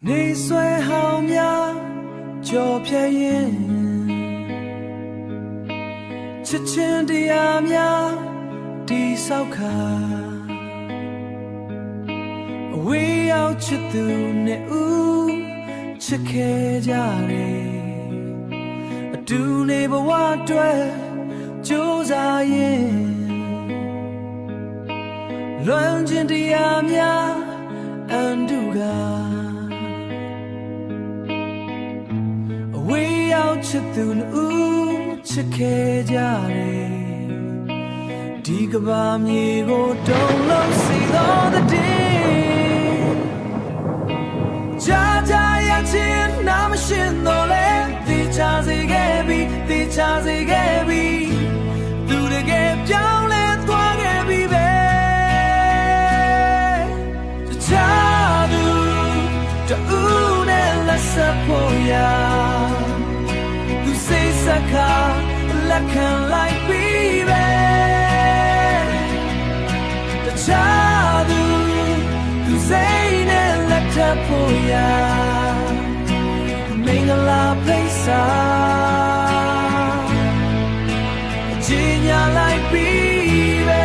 နေဆွဲဟောင်းများကြော်ဖြဲရင်ချစ်ချင်းတရားများတိဆောက်ခါအဝေးရောက်ချစ်သူနဲ့ဦးချစ်ခဲ့ကြတယ်အတူနေဘဝအတွက်ကြိုးစားရင်လွမ်းခြင်းတရားများအန်တုကအဝေးရောက်ချစ်သူနဲ့ဦးချစ်ခဲ့ကြတယ်ဒီကဘာမြေကိုတုံးလုံးစီသောတဲ့ကြာကြာရချင်းနာမရှိတော့လေတေချာစေခဲ့ပြီတေချာစေခဲ့ပြီသူတကယ်ပြောင်းလဲသွားခဲ့ပြီပဲချာသူတူနဲ့လက်ဆက်ဖို့ရာသူစိတ်ဆက်ခါလက်ခံလိုက်ပြီပဲချာသူစိတ်နဲ့လက်ထပ်ဖို့ရာမင်္ဂလာဖိတ်စာအချင်းညာလိုက်ပြီပဲ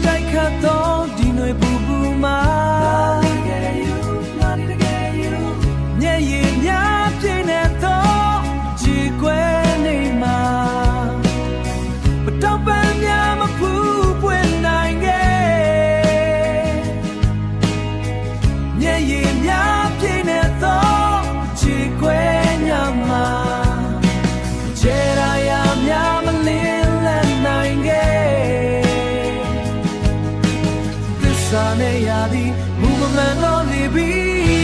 တိုက်ခတ်သောဒီຫນွေပူပူမှာမျက်ရည်များပြည့်နေသောခြေခွဲနေမှာမတော့ပန်းများမဖူးပွင့်နိုင်ခဲ့မျက်ရည်များပြည့်နေသောခြေခွဲညမှာခြေရာရများမလင်းလက်နိုင်ခဲ့စာနဲ့ရသည်မူမမှန်တော့နေပြီ